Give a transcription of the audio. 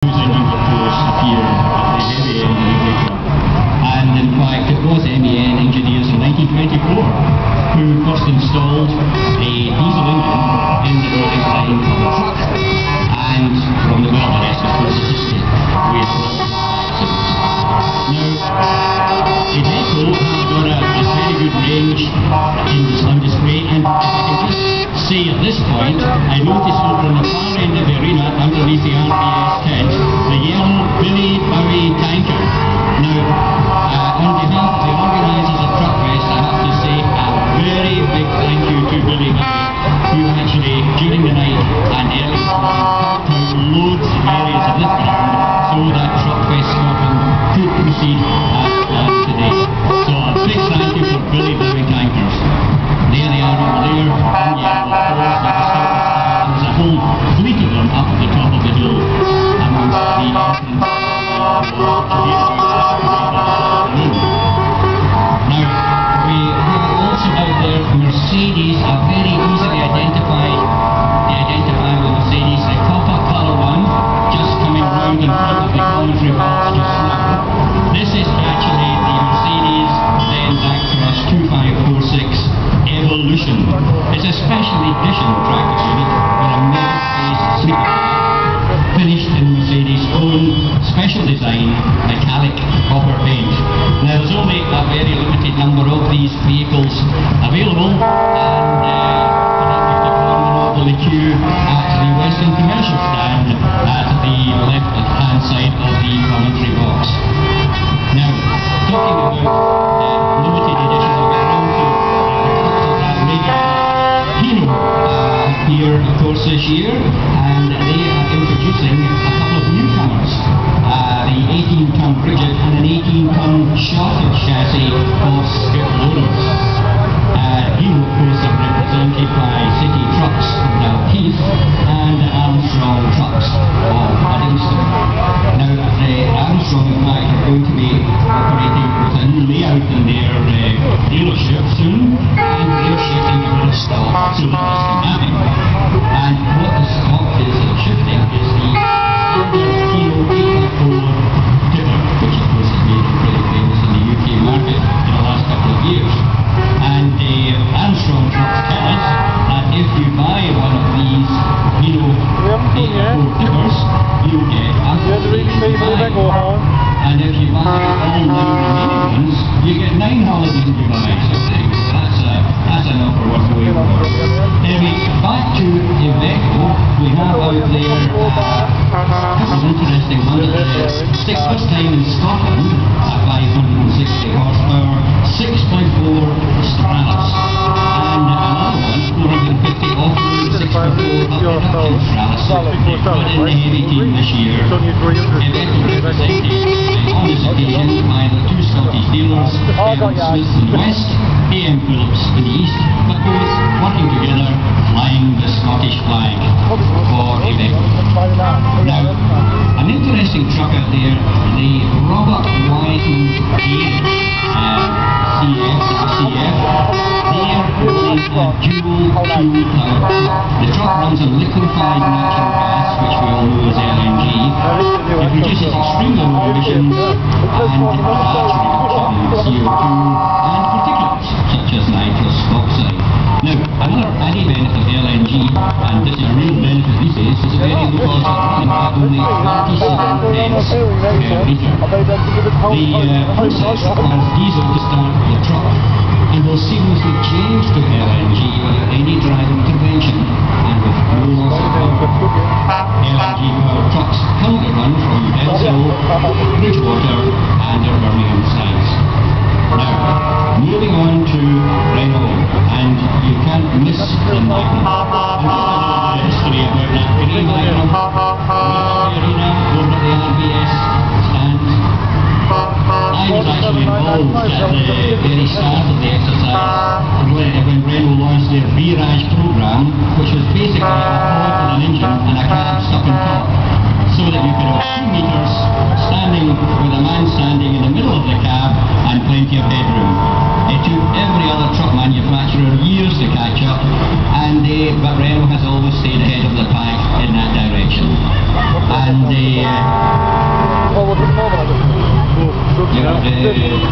engine, of course, appeared at the very end of the picture. And in fact, it was MEN engineers in 1924 who first installed a diesel engine in the running line of the truck. And from the rest, of course, is history. We have now, Iveco has got a very good range in on display, and if I can just say at this point, I noticed over on the far end of the arena, underneath the RBS tent, the yellow Billy Bowie tanker. Now, on behalf of the organisers of Truckfest, I have to say a very big thank you to Billy Bowie, who actually, during the night and early morning, parked out loads of areas of this ground so that Truckfest Scotland could proceed as planned today. So a big thank you for Billy Bowie tankers. There they are over there, in yellow, of course, like a Scottish style. There's a whole fleet of them up at the top of the hill amongst the entrance Now, we have also out there Mercedes, a very easily identifiable Mercedes, the copper colour one, just coming round in front of the commentary box just now. This is actually the Mercedes Benz Actros 2546 Evolution. It's a special edition tractor unit with a metal-faced sleeper cab, finished in Mercedes' own special design metallic copper paint. Now there's only a very limited number of these vehicles available, and the queue at the Western Commercial stand at the left-hand side of the commentary box. Now, talking about limited edition, I'll get around to Hino here, of course, this year, and they are introducing a couple of newcomers. The 18-ton Bridget and an 18-ton Shotted chassis for skip loaders. Hino, of course, are represented by City Trucks of Dalkeith and Armstrong Trucks of Uddingston. Now, the Armstrong, in fact, are going to be operating with a new layout in their dealership soon, and they're shifting a bit of stock so that this can happen. And what the stock is shifting is the standard Hino 8x4 tipper, which of course has made it pretty famous in the UK market in the last couple of years. And the Armstrong Trucks tell us that if you buy one of these Hino 8x4 tippers, you'll get a free 5. And if you buy all 9 remaining ones, you get 9 holidays in Dubai. So that's an offer worth going for. Anyway, back to Iveco. We have out there a couple of interesting ones. First time in Scotland at 560 horsepower, 6.4 Stralis. And another one, 450 off-road 6x4 up-production Stralis. Put in the heavy team this year. Iveco represented on this occasion by the two Scottish dealers, Smith in the west, AM Phillips in the east, but both working together, flying the Scottish flag for Iveco. Now, an interesting truck out there, the Robert Wiseman CF. They are running a dual fuel power. The truck runs on liquefied natural gas, which we all know as LNG. It produces extremely low emissions and large reduction in CO2 and particulates such as nitrous oxide. Now, another added benefit of LNG, and this is a real benefit these days, is a very low cost of running at only 37 pence per litre. The process requires diesel to start the truck and will seamlessly change to LNG without any driver intervention and with no loss of power. LNG powered trucks currently run from Benshill, Bridgewater and their Birmingham sites. Now, moving on to Renault, and you can't miss the Magnum. And the history about that green Magnum, arena over at the RBS stand. I was actually involved at the very start of the exercise when Renault launched their Virage program, which was basically a pod with an engine and a cab stuck on top, so that you could have 2 meters standing with a man standing in the middle of the cab and plenty of headroom. It took every other truck manufacturer years to catch up, but Renault has always stayed ahead of the pack in that direction. And and Çok güzel.